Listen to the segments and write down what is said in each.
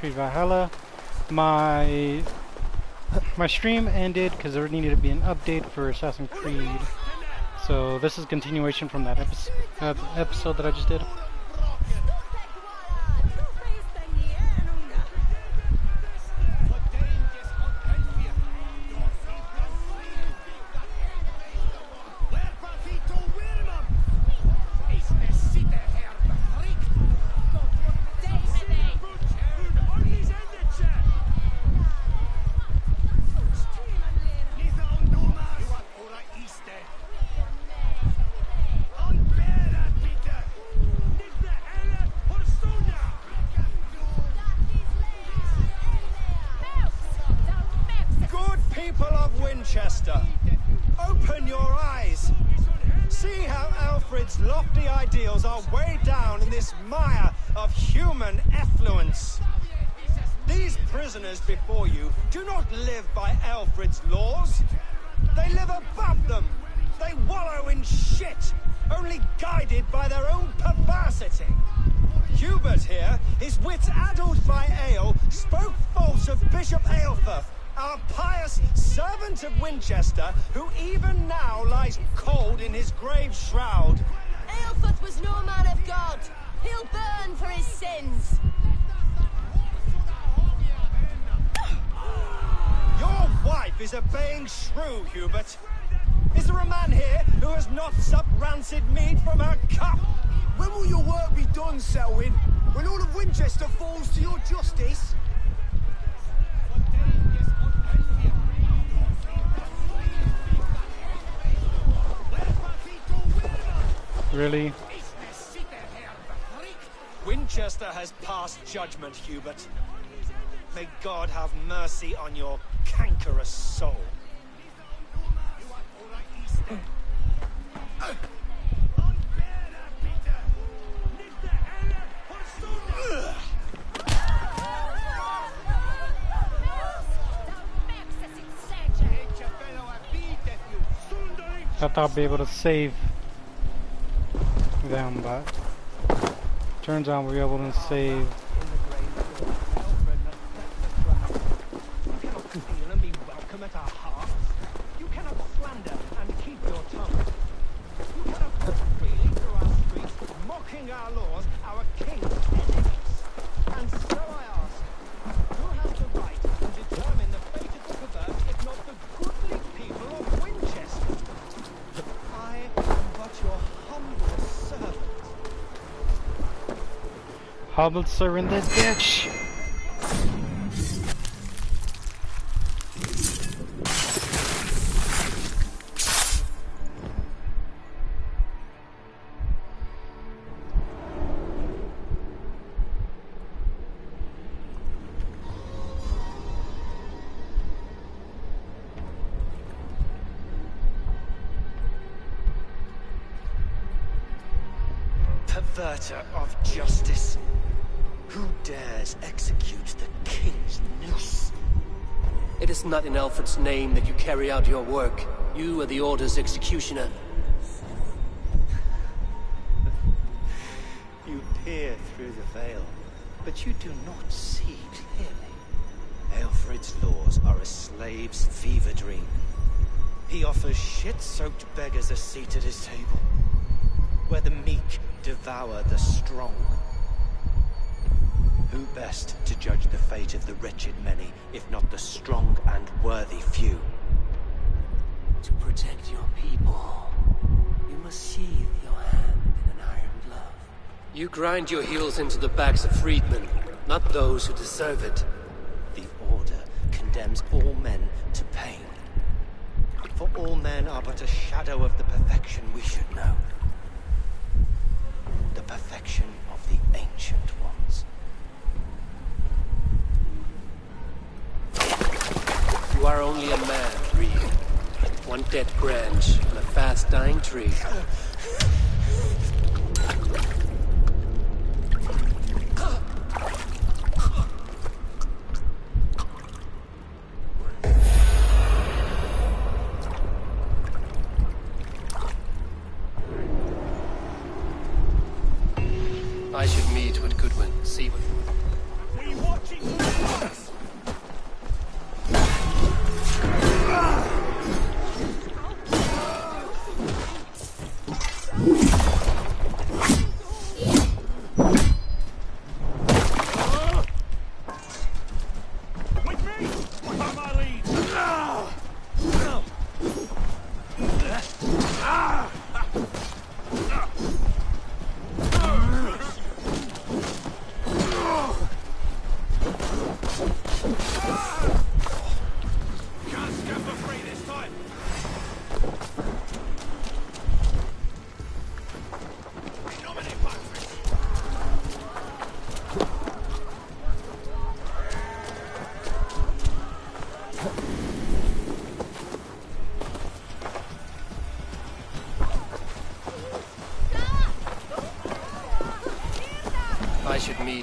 Creed Valhalla. My stream ended because there needed to be an update for Assassin's Creed. So this is a continuation from that episode that I just did. Open your eyes. See how Alfred's lofty ideals are weighed down in this mire of human effluence. These prisoners before you do not live by Alfred's laws. They live above them. They wallow in shit, only guided by their own perversity. Hubert here, his wits addled by ale, spoke false of Bishop Aelfirth, our pious servant of Winchester, who even now lies cold in his grave shroud. Aelfirth was no man of God. He'll burn for his sins. Your wife is a baying shrew, Hubert. Is there a man here who has not supped rancid mead from her cup? When will your work be done, Selwyn? When all of Winchester falls to your justice? Really? Winchester has passed judgment, Hubert. May God have mercy on your cankerous soul. I thought I'd be able to save them, but turns out we're able to save. You cannot slander and keep your tongue. You cannot walk freely through our streets, mocking our laws, our king's enemies. And so I ask, who has the right to determine the fate of the perverse, if not the goodly people of Winchester? I am but your humble servant. Humble servant, this bitch. Perverter of justice. Who dares execute the king's noose? It is not in Alfred's name that you carry out your work. You are the Order's executioner. You peer through the veil, but you do not see clearly. Alfred's laws are a slave's fever dream. He offers shit-soaked beggars a seat at his table, where the meek devour the strong. Who best to judge the fate of the wretched many, if not the strong and worthy few? To protect your people, you must sheathe your hand in an iron glove. You grind your heels into the backs of freedmen, not those who deserve it. The Order condemns all men to pain. For all men are but a shadow of the perfection we should know. The perfection of the ancient ones. You are only a man, Reed. One dead branch on a fast-dying tree. I should meet with Goodwin, see what... We watching.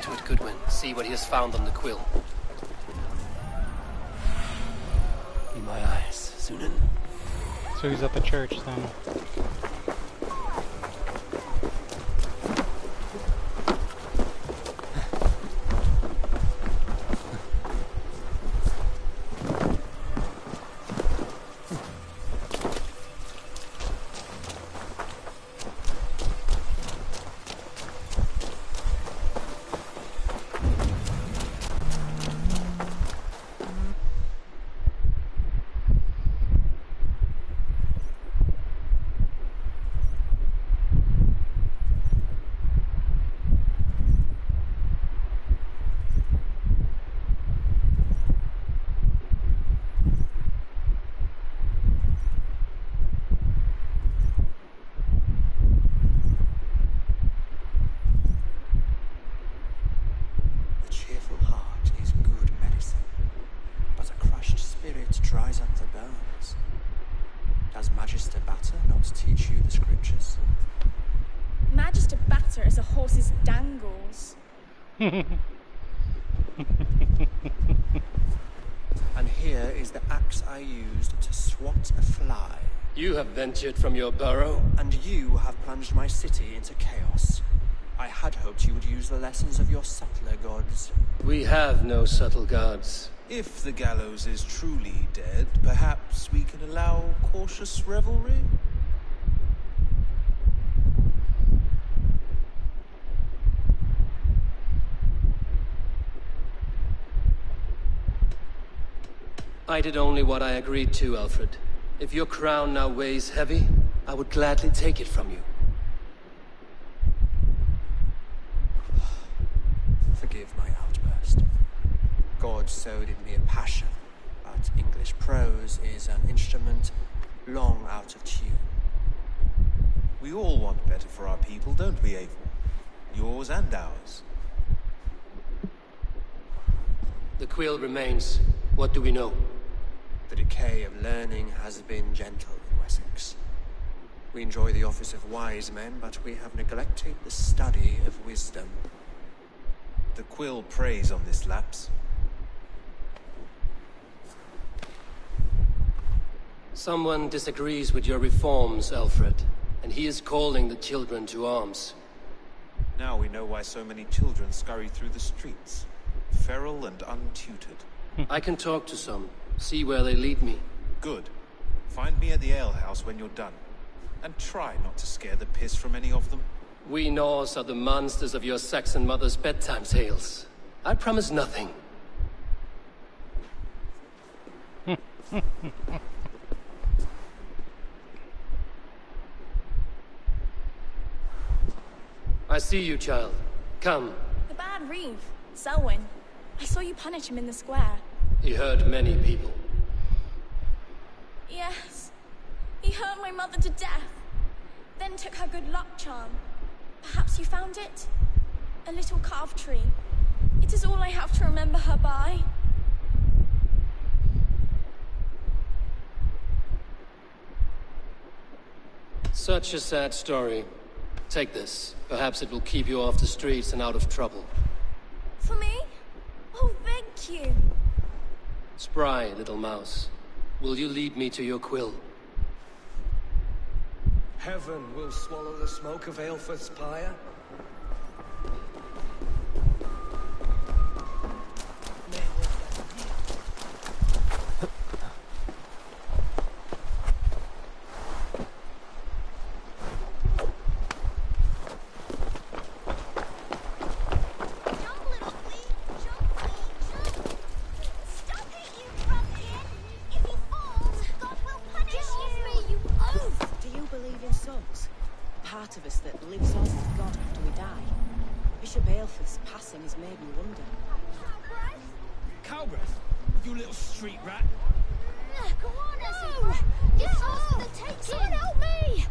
to it, Goodwin. See what he has found on the quill. Be my eyes, Sunan. So he's at the church then. And here is the axe I used to swat a fly. You have ventured from your burrow. And you have plunged my city into chaos. I had hoped you would use the lessons of your subtler gods. We have no subtle gods. If the gallows is truly dead, perhaps we can allow cautious revelry? I did only what I agreed to, Alfred. If your crown now weighs heavy, I would gladly take it from you. Forgive my outburst. God sowed in me a passion, but English prose is an instrument long out of tune. We all want better for our people, don't we, Abel? Yours and ours. The quill remains. What do we know? The decay of learning has been gentle in Wessex. We enjoy the office of wise men, but we have neglected the study of wisdom. The quill preys on this lapse. Someone disagrees with your reforms, Alfred, and he is calling the children to arms. Now we know why so many children scurry through the streets, feral and untutored. I can talk to some, see where they lead me. Good. Find me at the alehouse when you're done. And try not to scare the piss from any of them. We Norse are the monsters of your Saxon mother's bedtime tales. I promise nothing. I see you, child. Come. The bad Reeve, Selwyn. I saw you punish him in the square. He hurt many people. Yes. He hurt my mother to death. Then took her good luck charm. Perhaps you found it? A little carved tree. It is all I have to remember her by. Such a sad story. Take this. Perhaps it will keep you off the streets and out of trouble. For me? Oh, thank you. Spry, little mouse. Will you lead me to your quill? Heaven will swallow the smoke of Aelfirth's pyre. Part of us that lives on with God after we die. Bishop Aelfirth's passing has made me wonder. Cowbreath? You little street rat. Go on, no! It's us that takes it! Someone help me!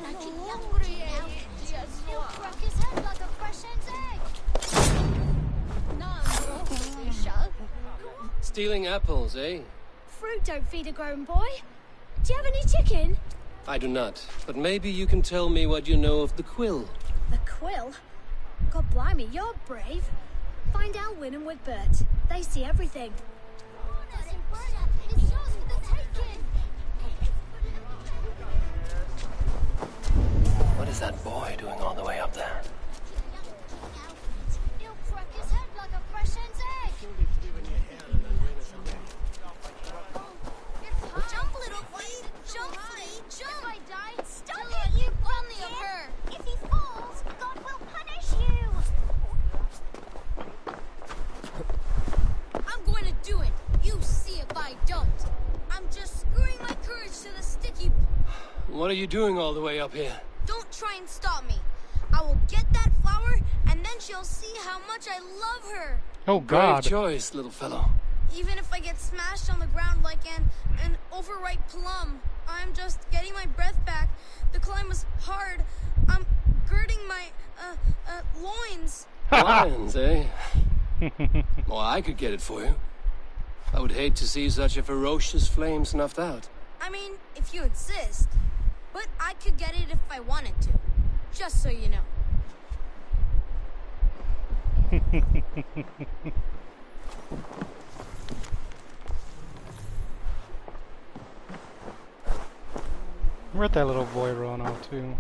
Like a young green elf. He'll crack his head like a fresh hen's egg. No, Bishop. Stealing apples, eh? Fruit don't feed a grown boy. Do you have any chicken? I do not, but maybe you can tell me what you know of the Quill. The Quill? God blimey, you're brave. Find Elwyn and Wigbert. They see everything. It's yours for the taking! What is that boy doing all the way up there? He'll crack his head like a fresh hen's egg! Jump, little flea! Jump, flea! Jump! If I die, stop it, you bunny of her! If he falls, God will punish you! I'm going to do it! You see if I don't! I'm just screwing my courage to the sticky... What are you doing all the way up here? Don't try and stop me. I will get that flower, and then she'll see how much I love her. Oh God. Brave choice, little fellow. Even if I get smashed on the ground like an overripe plum, I'm just getting my breath back. The climb was hard. I'm girding my, loins. Lions, eh? Well, I could get it for you. I would hate to see such a ferocious flame snuffed out. I mean, if you insist. But I could get it if I wanted to. Just so you know. Where'd that little boy run off to?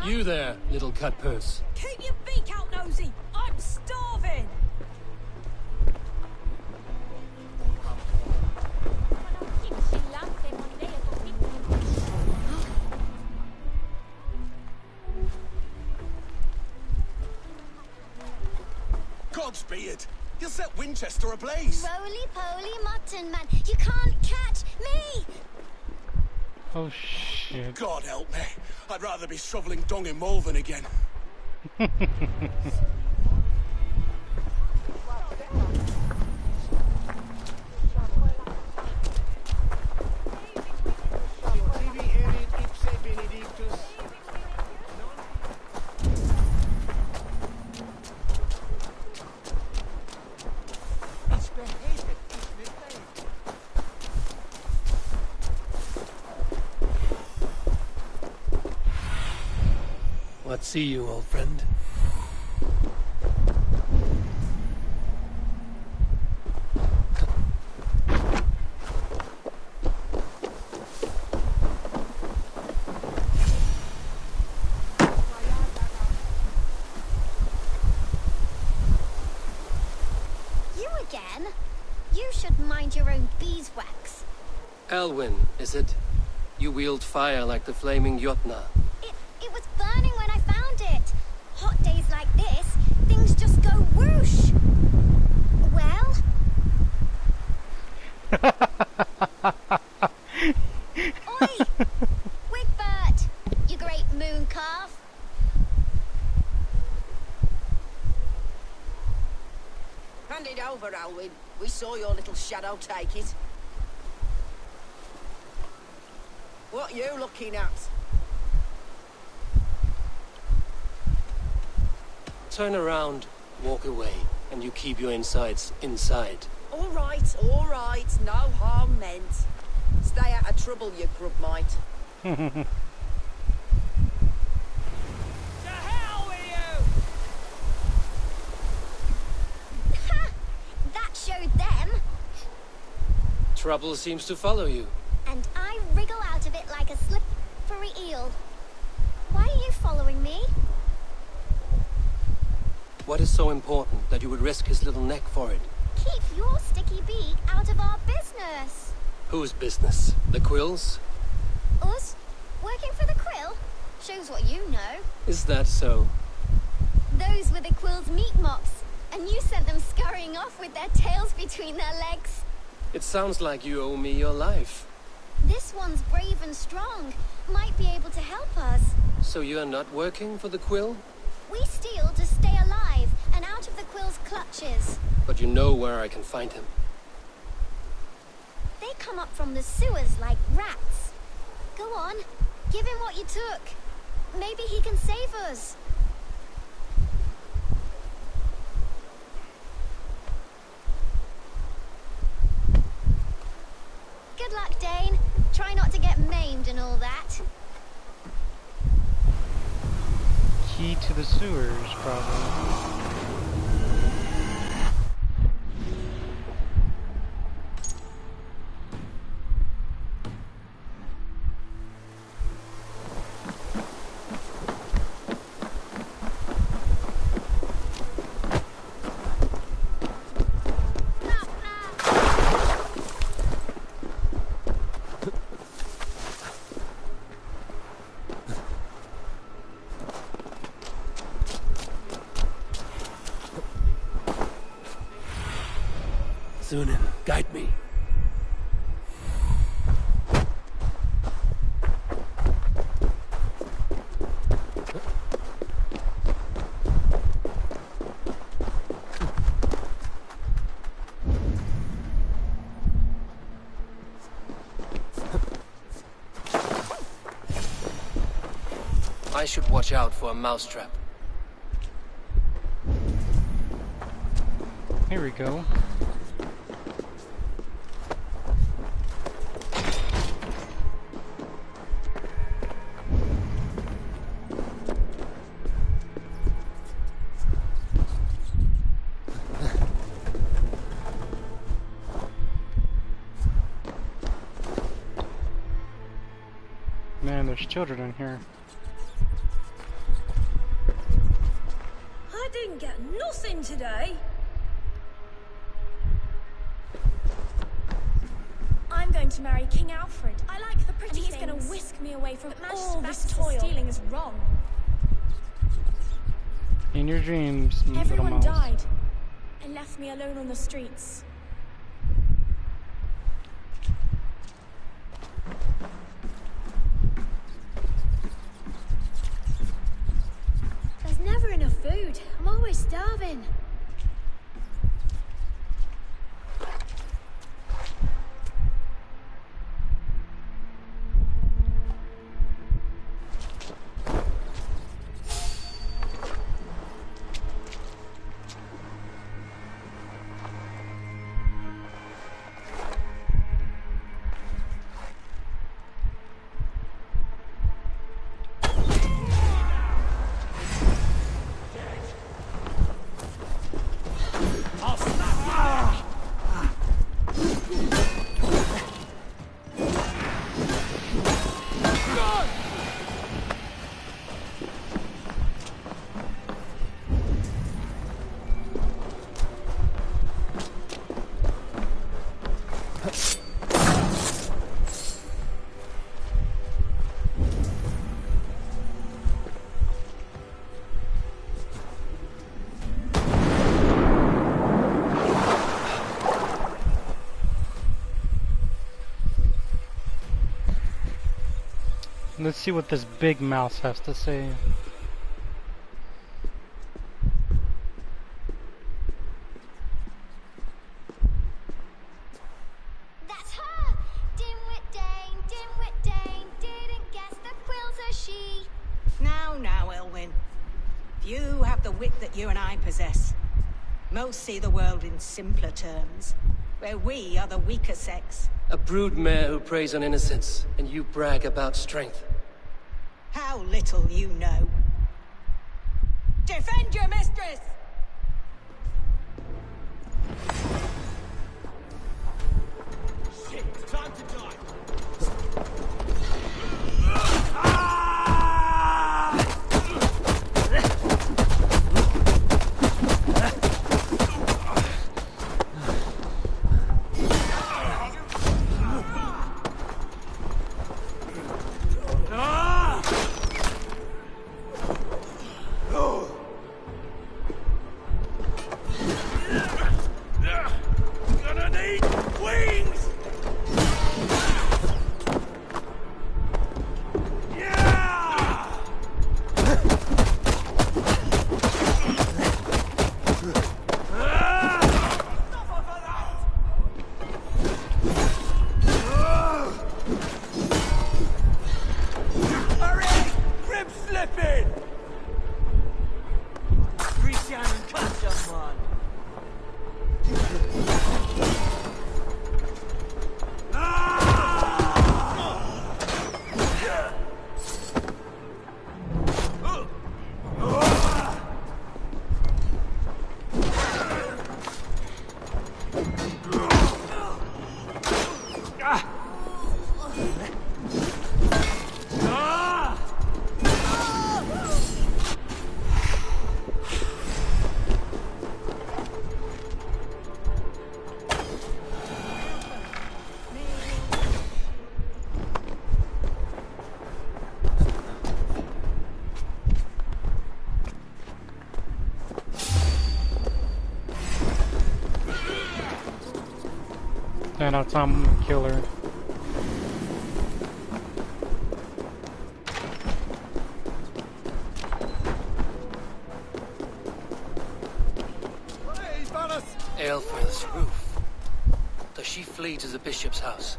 You there, little cut purse. Keep your beak out, Nosy! I'm starving! God's beard! You'll set Winchester ablaze! Roly-poly mutton man, you can't catch me! Oh shit. God help me. I'd rather be shoveling dung in Malvern again. What see you, old friend? You again? You should mind your own beeswax. Elwyn, is it? You wield fire like the flaming Jotna. It was burning when I found it. Hot days like this, things just go whoosh. Well? Oi! Wigbert, you great moon calf. Hand it over, Alwyn. We saw your little shadow take it. What you looking at? Turn around, walk away, and you keep your insides inside. All right, no harm meant. Stay out of trouble, you grub mite. To hell with you! Ha! That showed them. Trouble seems to follow you. And I wriggle out of it like a slippery eel. Why are you following me? What is so important that you would risk his little neck for it? Keep your sticky beak out of our business. Whose business? The Quill's? Us? Working for the Quill? Shows what you know. Is that so? Those were the Quill's meat mops, and you sent them scurrying off with their tails between their legs. It sounds like you owe me your life. This one's brave and strong. Might be able to help us. So you are not working for the Quill? We steal to stay alive and out of the Quill's clutches. But you know where I can find him. They come up from the sewers like rats. Go on, give him what you took. Maybe he can save us. Good luck, Dane. Try not to get maimed and all that. Key to the sewers, probably. Sunan, guide me. I should watch out for a mousetrap. Here we go. Man, there's children in here. I didn't get nothing today. I'm going to marry King Alfred. I like the pretty things. He's going to whisk me away from all this toil. Stealing is wrong. In your dreams, little Everyone mouse. died and left me alone on the streets. There's never enough food. I'm always starving. Let's see what this big mouse has to say. That's her! Dimwit Dane, didn't guess the quilter she. Now, Elwyn. You have the wit that you and I possess. Most see the world in simpler terms, where we are the weaker sex. A broodmare who preys on innocence, and you brag about strength. How little you know. Defend your mistress! Shit, time to die. Gonna need wings! Yeah, no, Tom the killer. Aelfrith's roof. Does she flee to the bishop's house?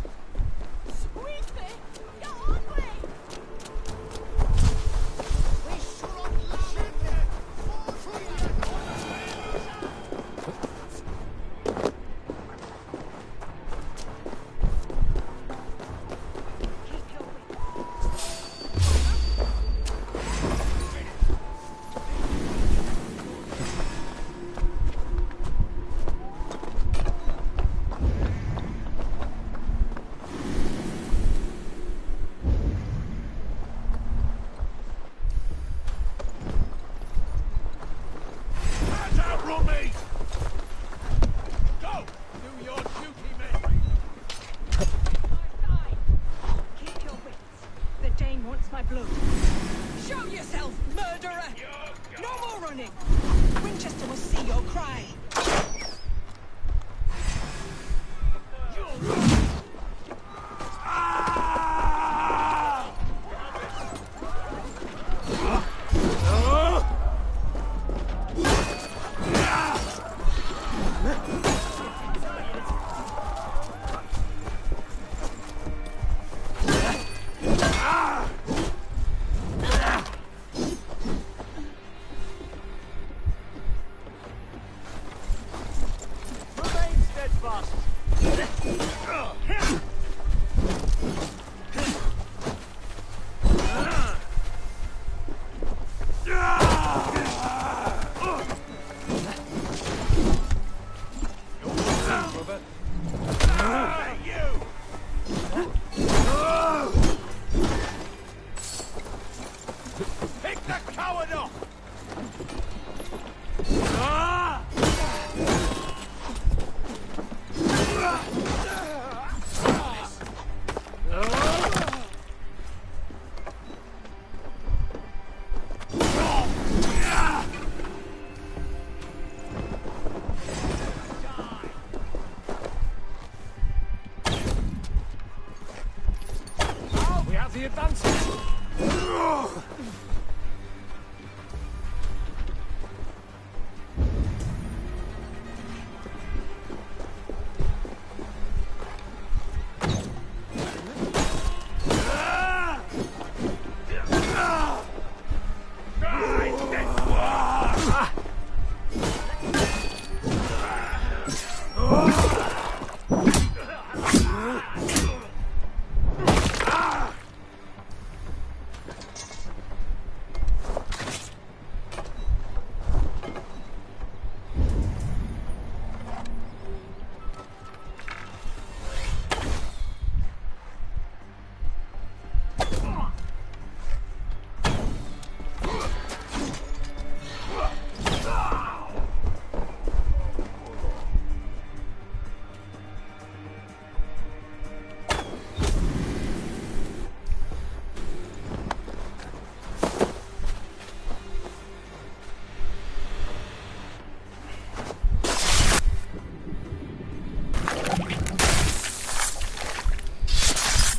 The advantage.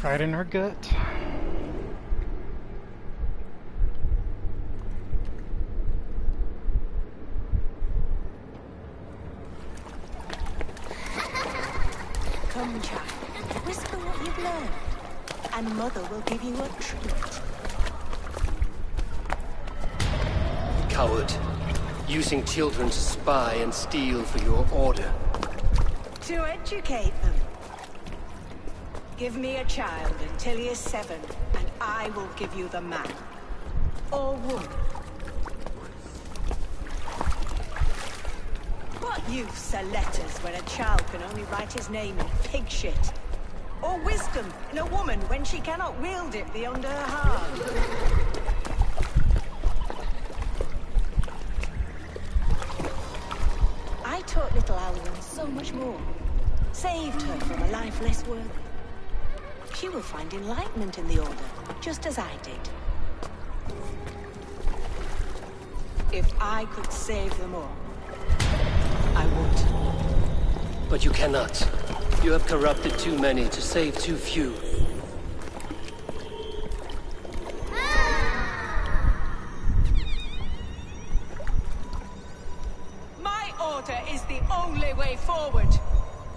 Right in her gut. Come, child. Whisper what you've learned, and Mother will give you a treat. Coward. Using children to spy and steal for your order. To educate them. Give me a child until he is 7, and I will give you the man. Or woman. What use are letters when a child can only write his name in pig shit? Or wisdom in a woman when she cannot wield it beyond her heart? I taught little Alwyn so much more. Saved her from a life less worthy. She will find enlightenment in the Order, just as I did. If I could save them all, I would. But you cannot. You have corrupted too many to save too few. My order is the only way forward.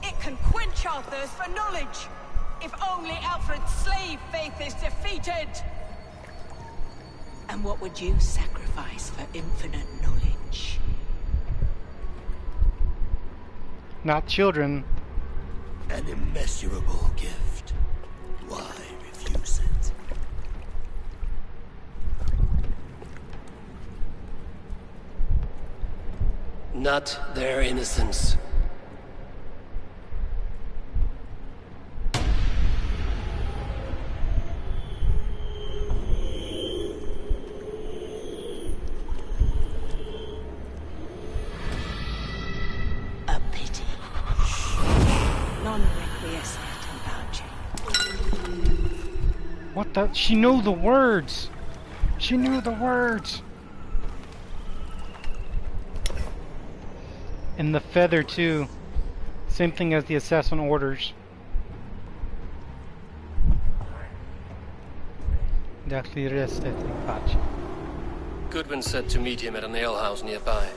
It can quench our thirst for knowledge. If only Alfred's slave faith is defeated. And what would you sacrifice for infinite knowledge? Not children. An immeasurable gift. Why refuse it? Not their innocence. A pity. Non requiescat in vouching. What the? She knew the words. She knew the words. And the feather too. Same thing as the assassin orders. Goodwin said to meet him at an alehouse nearby.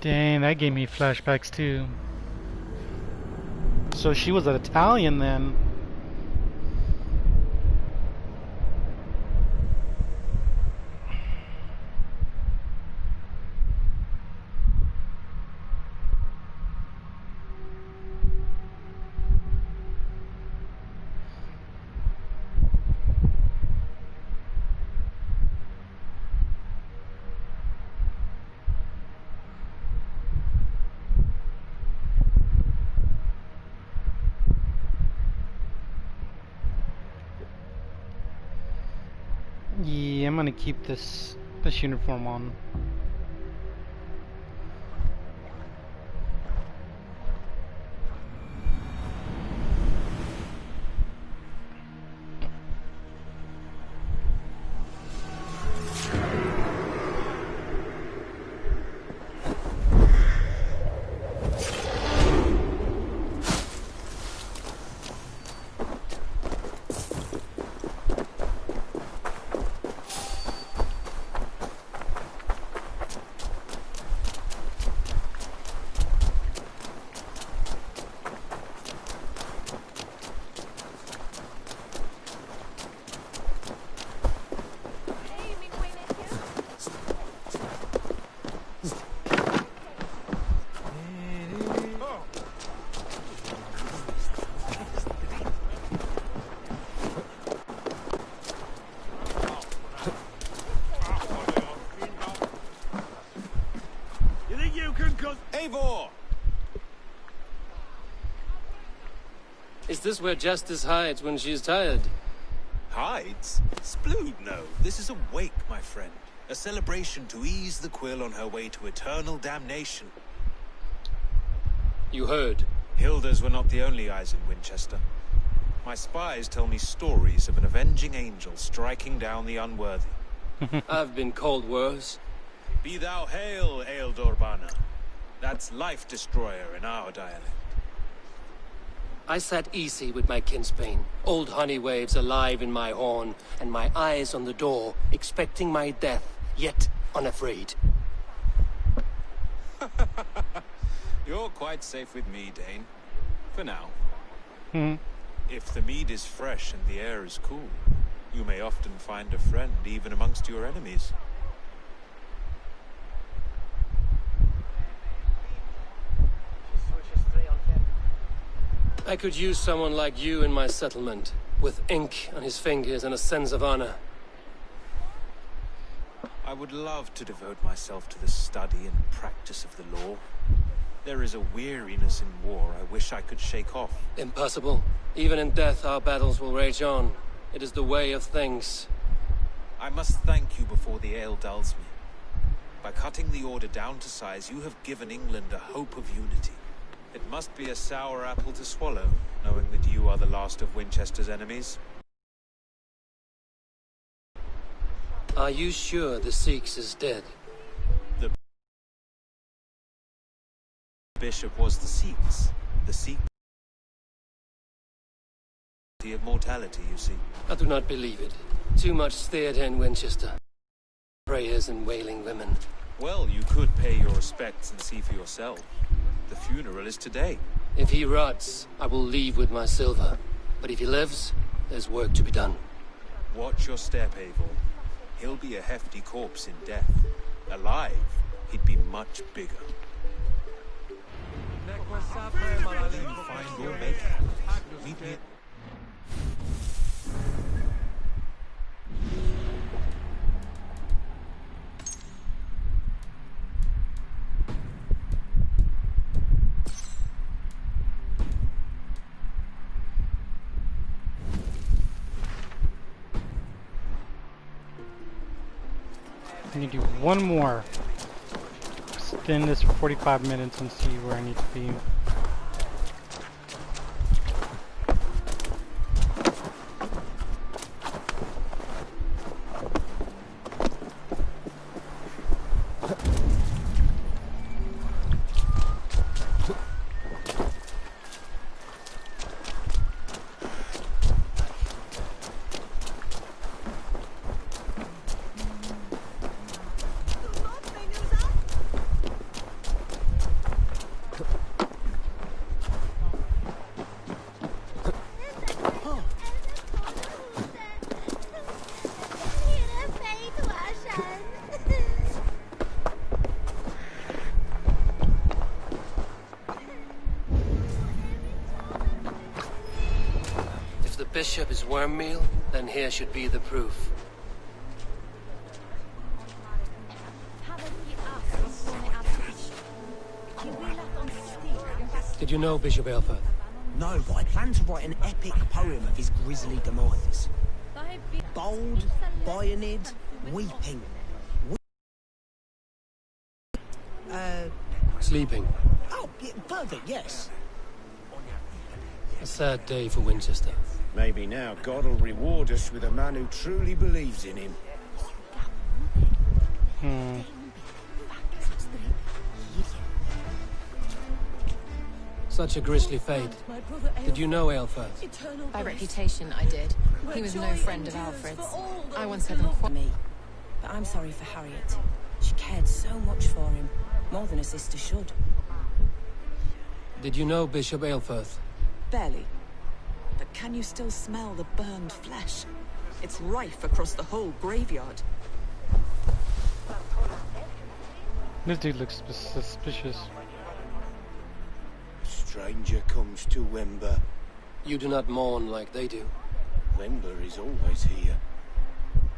Dang, that gave me flashbacks too. So she was an Italian then. Yeah, I'm gonna keep this uniform on. Eivor! Is this where Justice hides when she's tired? Hides? Splood, no. This is a wake, my friend. A celebration to ease the quill on her way to eternal damnation. You heard. Hilda's were not the only eyes in Winchester. My spies tell me stories of an avenging angel striking down the unworthy. I've been called worse. Be thou hail, Ealdorbanna. That's Life Destroyer in our dialect. I sat easy with my kinsbane, old honey waves alive in my horn, and my eyes on the door, expecting my death, yet unafraid. You're quite safe with me, Dane. For now. If the mead is fresh and the air is cool, you may often find a friend even amongst your enemies. I could use someone like you in my settlement, with ink on his fingers and a sense of honor. I would love to devote myself to the study and practice of the law. There is a weariness in war I wish I could shake off. Impossible. Even in death, our battles will rage on. It is the way of things. I must thank you before the ale dulls me. By cutting the order down to size, you have given England a hope of unity. It must be a sour apple to swallow, knowing that you are the last of Winchester's enemies. Are you sure the Sikhs is dead? The bishop was the Sikhs. The Sikh of mortality, you see. I do not believe it. Too much theatre in Winchester. Prayers and wailing women. Well, you could pay your respects and see for yourself. The funeral is today. If he rots, I will leave with my silver. But if he lives, there's work to be done. Watch your step, Eivor. He'll be a hefty corpse in death. Alive, he'd be much bigger. Find your maker. Meet me. I need to do one more. Extend this for 45 minutes and see where I need to be. Bishop is worm meal, then here should be the proof. Did you know Bishop Aelfirth? No, but I plan to write an epic poem of his grisly demise. Bold, bayonid, weeping. Sleeping. Oh, yeah, perfect, yes. A sad day for Winchester. Maybe now God will reward us with a man who truly believes in him. Such a grisly fate. Did you know Aelfirth? By reputation, I did. He was no friend of Alfred's. I once had them me. But I'm sorry for Harriet. She cared so much for him. More than a sister should. Did you know Bishop Aelfirth? Barely. But can you still smell the burned flesh? It's rife across the whole graveyard. This dude looks suspicious. Stranger comes to Wember. You do not mourn like they do. Wember is always here,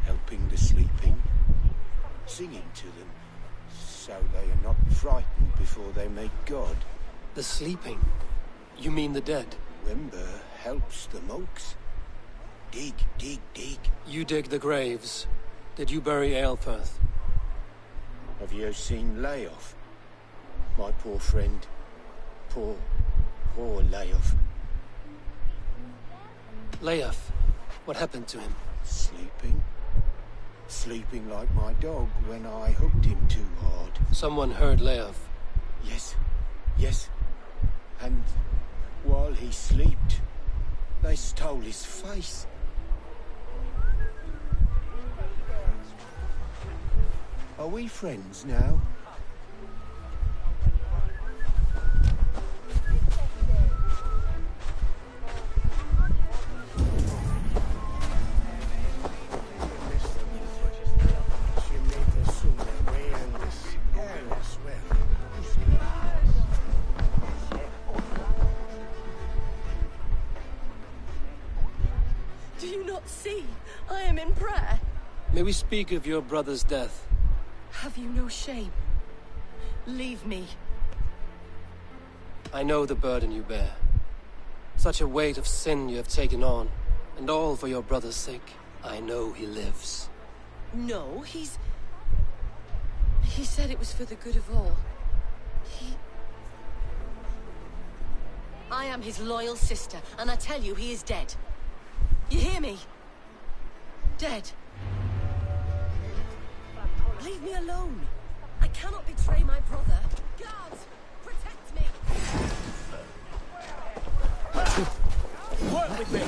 helping the sleeping, singing to them, so they are not frightened before they meet God. The sleeping? You mean the dead? Wember helps the monks. Dig, dig, dig. You dig the graves. Did you bury Aelfirth? Have you seen Leof? My poor friend. Poor Leof. Leof? What happened to him? Sleeping. Sleeping like my dog when I hugged him too hard. Someone heard Leof. Yes. Yes. And while he slept, they stole his face. Are we friends now? Do you not see? I am in prayer. May we speak of your brother's death? Have you no shame? Leave me. I know the burden you bear. Such a weight of sin you have taken on, and all for your brother's sake. I know he lives. No, He said it was for the good of all. I am his loyal sister, and I tell you he is dead. You hear me? Dead. Leave me alone. I cannot betray my brother. Guards, protect me. Work with me.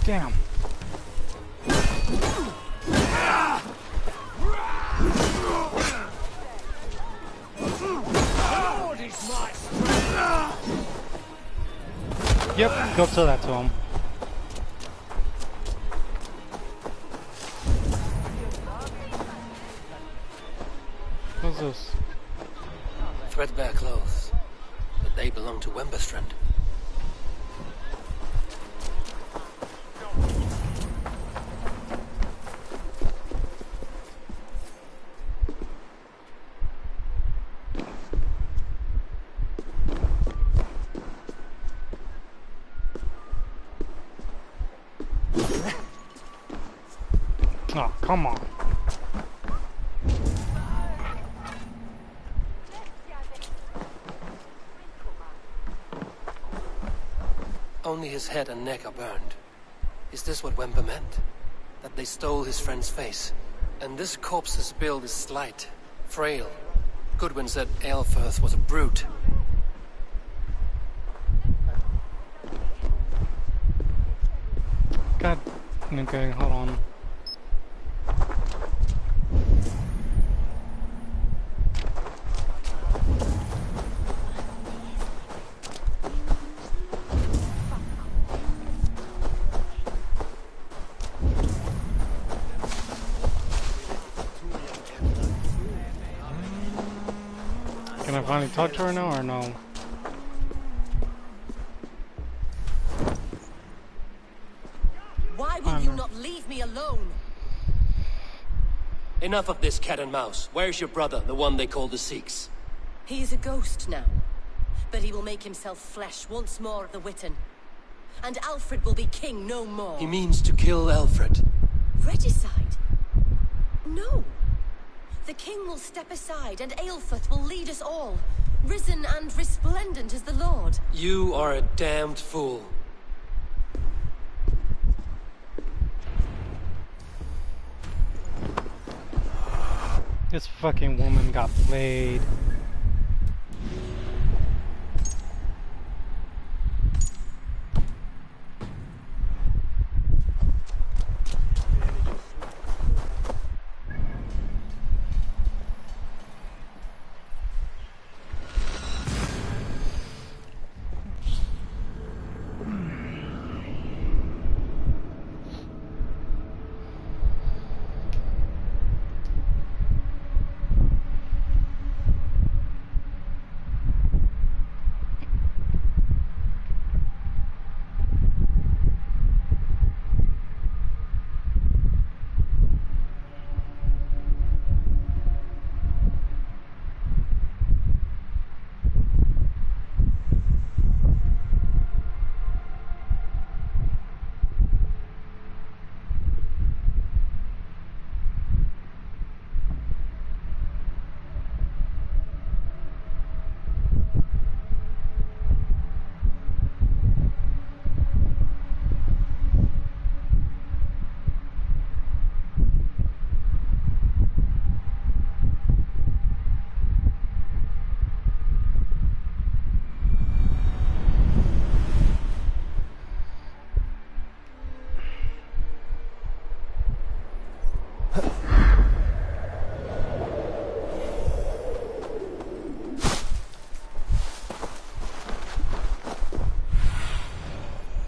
Damn. Yep, go tell that to him. What's this? Threadbare clothes, but they belong to Wemberstrand. Oh, come on. Only his head and neck are burned. Is this what Wember meant? That they stole his friend's face? And this corpse's build is slight, frail. Goodwin said Aelfirth was a brute. God. Okay, hold on. Can I finally talk to her now or no? Why will you not leave me alone? Enough of this cat and mouse. Where's your brother, the one they call the Sikhs? He is a ghost now, but he will make himself flesh once more at the Witten. And Alfred will be king no more. He means to kill Alfred. Regicide? No. The king will step aside and Aelfirth will lead us all, risen and resplendent as the Lord. You are a damned fool. This fucking woman got played.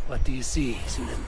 What do you see, Sunan?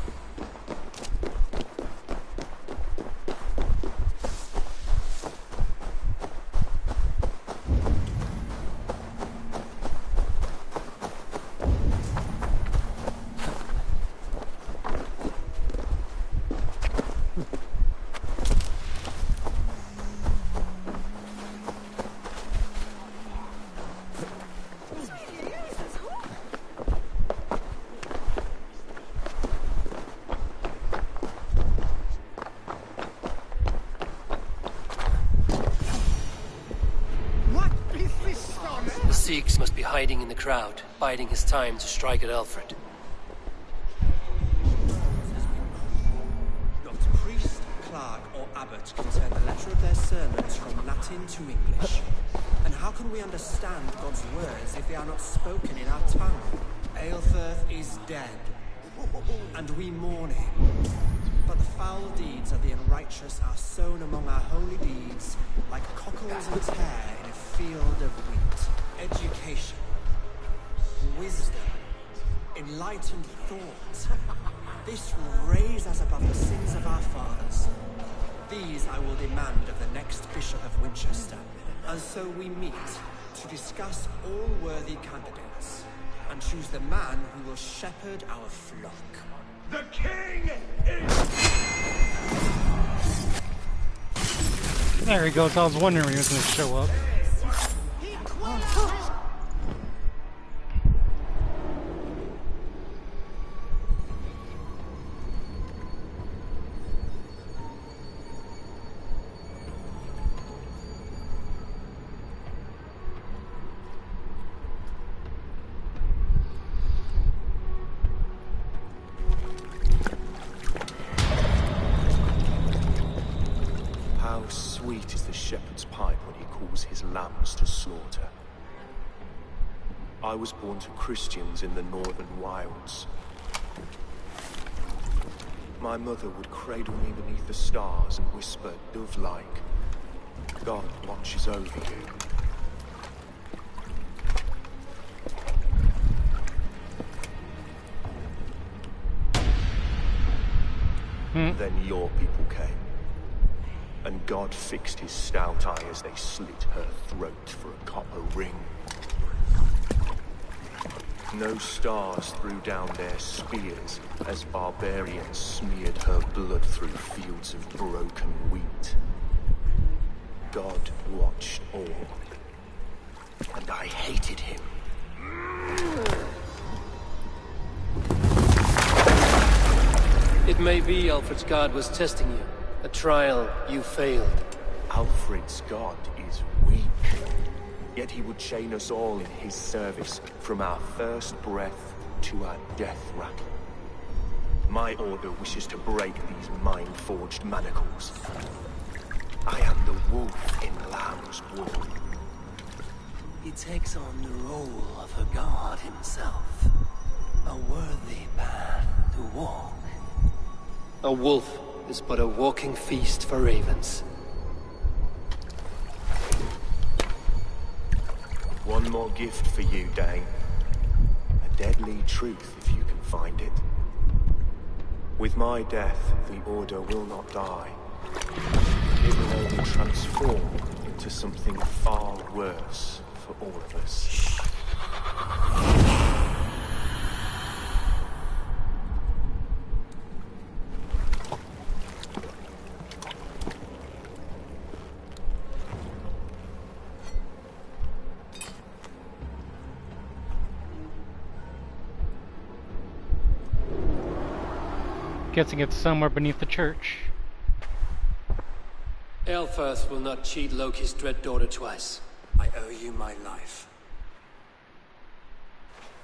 priest must be hiding in the crowd, biding his time to strike at Alfred. Not priest, clerk, or abbot can turn the letter of their sermons from Latin to English. And how can we understand God's words if they are not spoken in our tongue? Aelfirth is dead, and we mourn him. But the foul deeds of the unrighteous are sown among our holy deeds, like cockles and tare in a field of wheat. Education, wisdom, enlightened thought. This will raise us above the sins of our fathers. These I will demand of the next Bishop of Winchester. And so we meet to discuss all worthy candidates and choose the man who will shepherd our flock. The king is... There he goes. I was wondering when he was going to show up. Sweet is the shepherd's pipe when he calls his lambs to slaughter. I was born to Christians in the northern wilds. My mother would cradle me beneath the stars and whisper, dove-like, God watches over you. Then your people came. And God fixed his stout eye as they slit her throat for a copper ring. No stars threw down their spears as barbarians smeared her blood through fields of broken wheat. God watched all, and I hated him. It may be Alfred's God was testing you. A trial you failed. Alfred's God is weak. Yet he would chain us all in his service, from our first breath to our death rattle. My order wishes to break these mind-forged manacles. I am the wolf in lamb's wool. He takes on the role of a god himself. A worthy path to walk. A wolf is but a walking feast for ravens. One more gift for you, Dane. A deadly truth, if you can find it. With my death, the Order will not die. It will only transform into something far worse for all of us. Guessing it's somewhere beneath the church. Aelfirth will not cheat Loki's dread daughter twice. I owe you my life.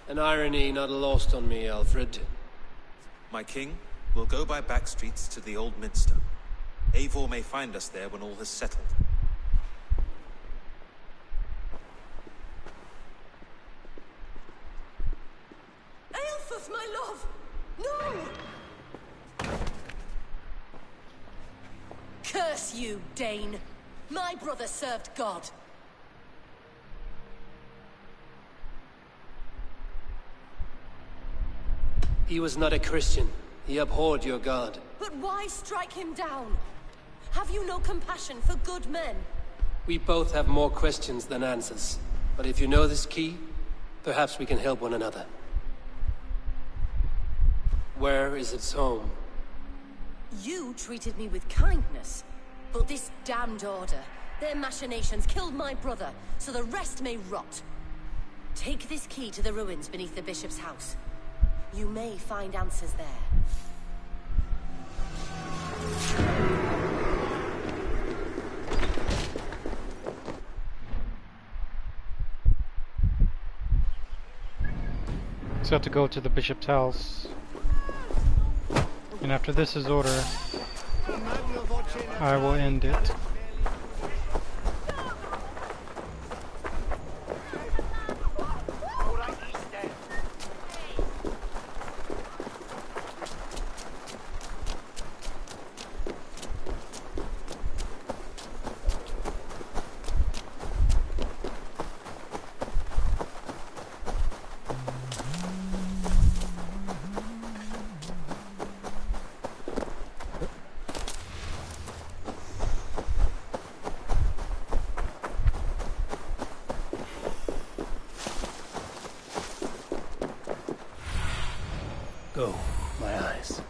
An irony not lost on me, Alfred. My king will go by back streets to the Old Minster. Eivor may find us there when all has settled. Aelfirth, my love! No! Curse you, Dane! My brother served God. He was not a Christian. He abhorred your God. But why strike him down? Have you no compassion for good men? We both have more questions than answers. But if you know this key, perhaps we can help one another. Where is its home? You treated me with kindness, but this damned Order, their machinations killed my brother, so the rest may rot. Take this key to the ruins beneath the Bishop's house. You may find answers there. So I have to go to the bishop's house. And after this is order, I will end it. Go, my eyes.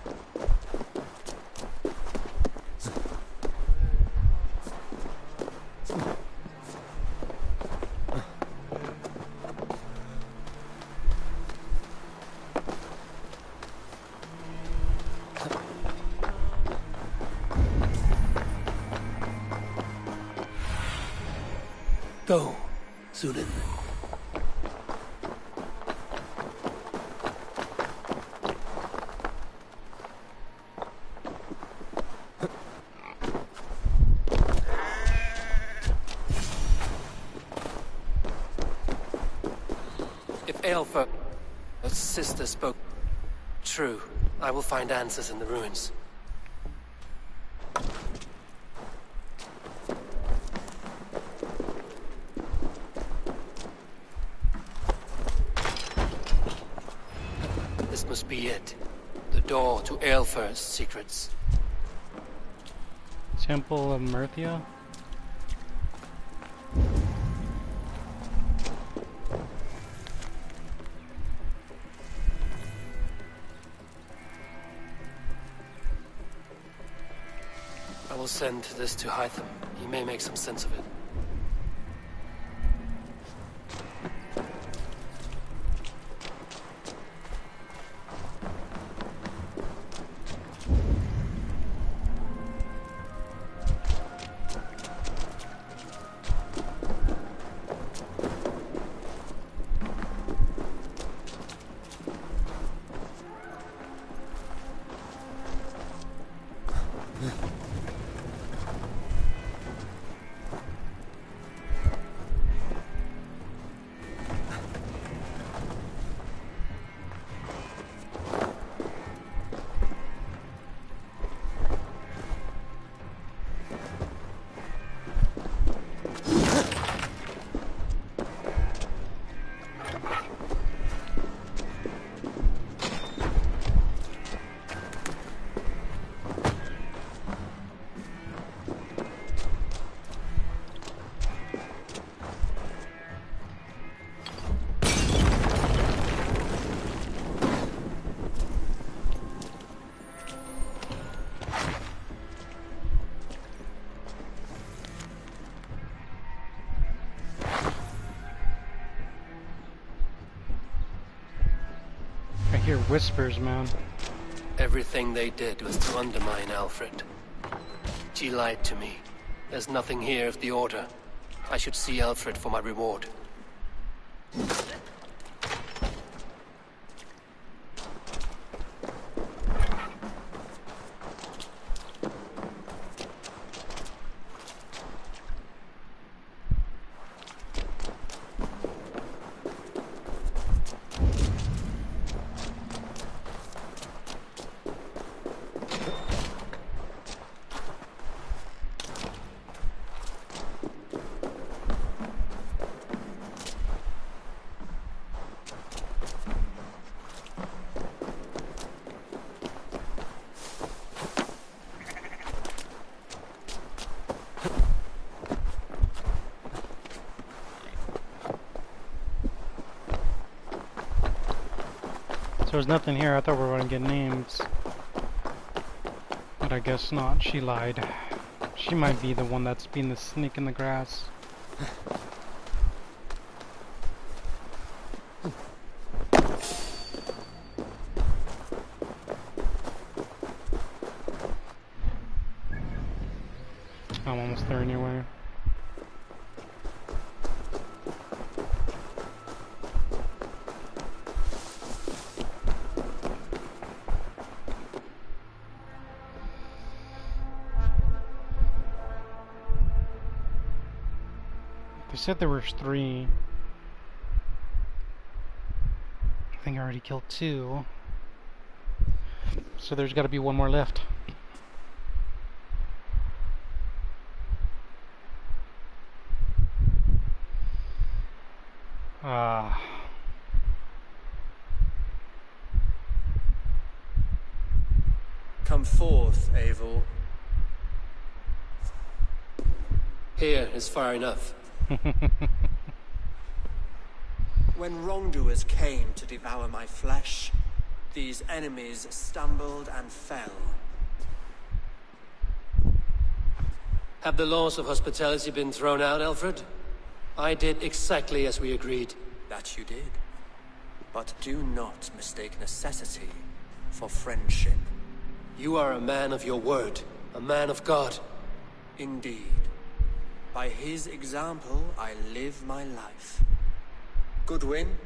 Go, Zulin. If Aelfir's sister spoke true, I will find answers in the ruins. This must be it. The door to Aelfir's secrets. Temple of Myrthia? I will send this to Hytham. He may make some sense of it. I hear whispers, man. Everything they did was to undermine Alfred. She lied to me. There's nothing here of the Order. I should see Alfred for my reward. So there's nothing here. I thought we were going to get names. But I guess not. She lied. She might be the one that's being the snake in the grass. I'm almost there anyway. said there were 3. I think I already killed 2. So there's got to be 1 more left. Come forth, Eivor. Here is far enough. When wrongdoers came to devour my flesh, these enemies stumbled and fell. Have the laws of hospitality been thrown out, Alfred? I did exactly as we agreed. That you did. But do not mistake necessity for friendship. You are a man of your word, a man of God. Indeed. By his example, I live my life. Goodwin?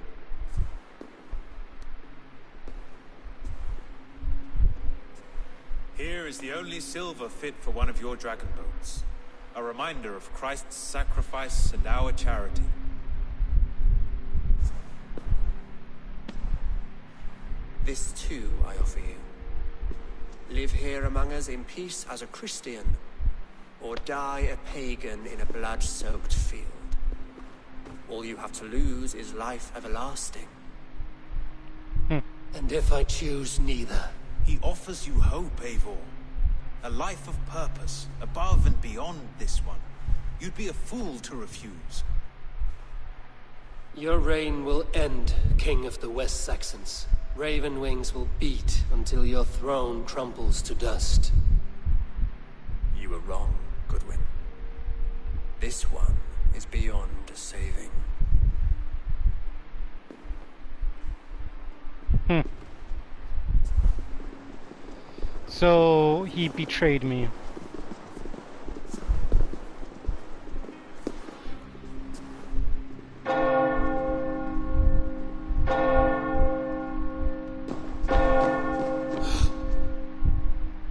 Here is the only silver fit for one of your dragon boats. A reminder of Christ's sacrifice and our charity. This too I offer you. Live here among us in peace as a Christian, or die a pagan in a blood-soaked field. All you have to lose is life everlasting. And if I choose neither? He offers you hope, Eivor. A life of purpose, above and beyond this one. You'd be a fool to refuse. Your reign will end, King of the West Saxons. Raven wings will beat until your throne crumbles to dust. You were wrong, Goodwin. This one is beyond saving. So he betrayed me.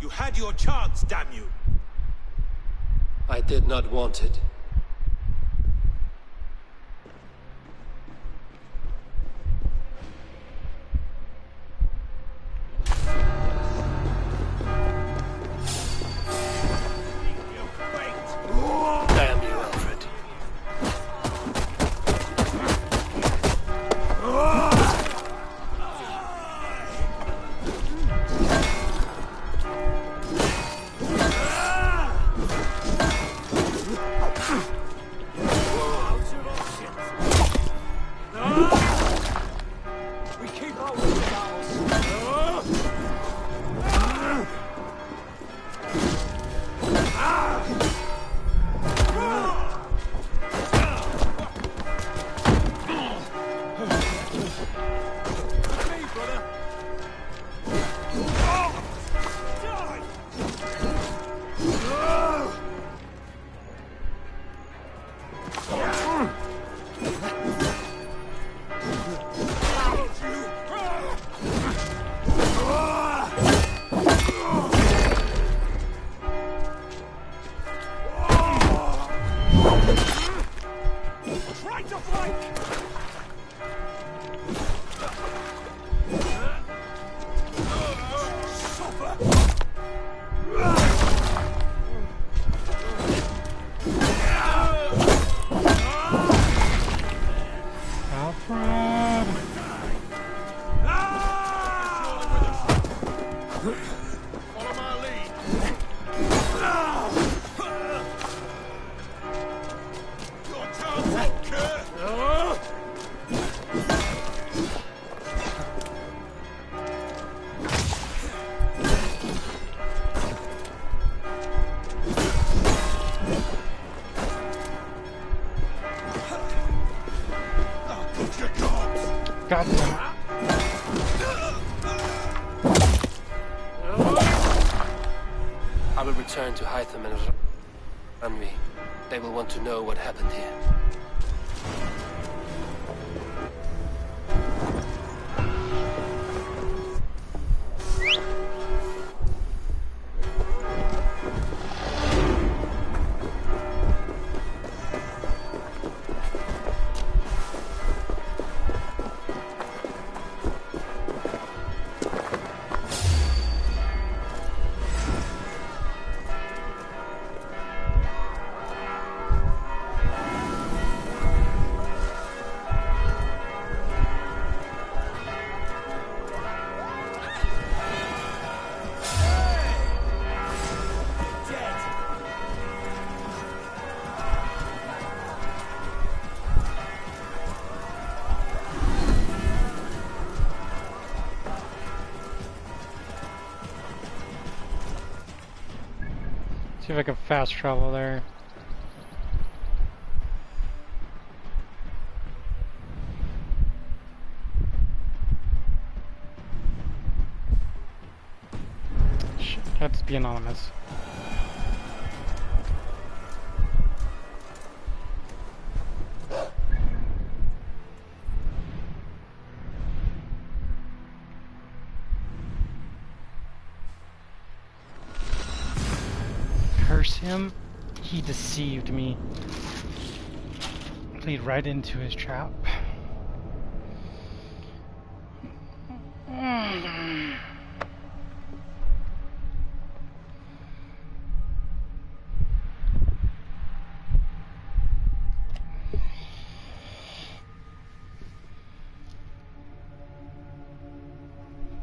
You had your chance, damn you! I did not want it. Damn you, Alfred. We keep our wits about us. Try to flank! Follow my lead. Your chance, Kerr. God damn it. I will return to Hytham and Ranvi. They will want to know what happened here. See if I can fast travel there. Shit, have to be anonymous. Curse him. He deceived me. Played right into his trap.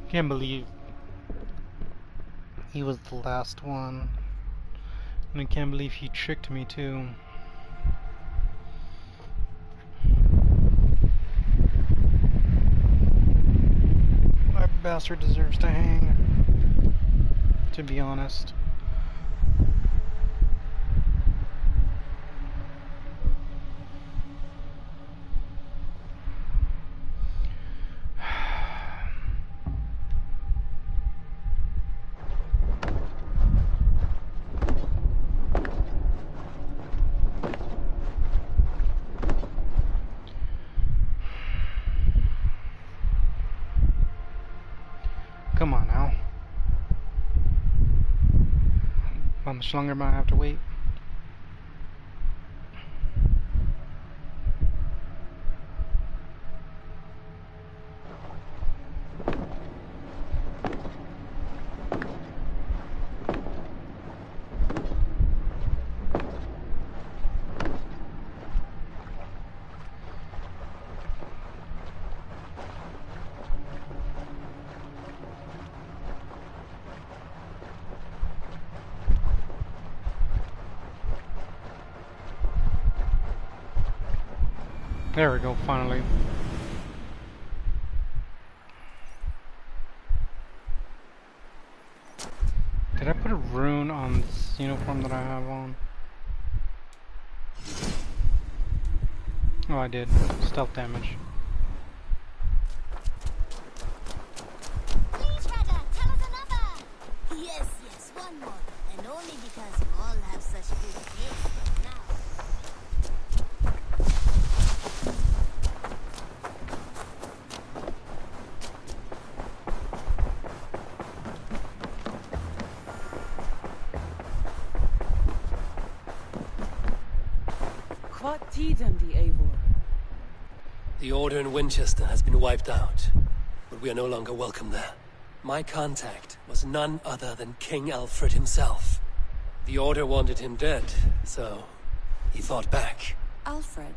Can't believe he was the last one. And I can't believe he tricked me too. That bastard deserves to hang, to be honest. Come on now. How much longer am I have to wait? There we go, finally. Did I put a rune on this uniform that I have on? Oh, I did. Stealth damage. Yes, yes, one more. And only because you all have such good taste. Now. What tiden the Eivor? The Order in Winchester has been wiped out, but we are no longer welcome there. My contact was none other than King Alfred himself. The Order wanted him dead, so he fought back. Alfred.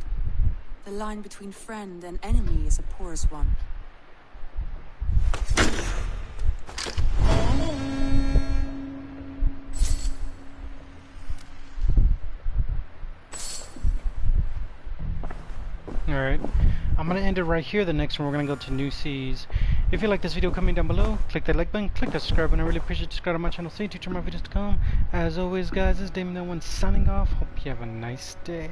The line between friend and enemy is a porous one. Alright, I'm going to end it right here. The next one we're going to go to New Seas. If you like this video, comment down below, click that like button, click that subscribe button. I really appreciate you subscribing to my channel. Stay tuned for more videos to come. As always guys, this is Damon, the one signing off. Hope you have a nice day.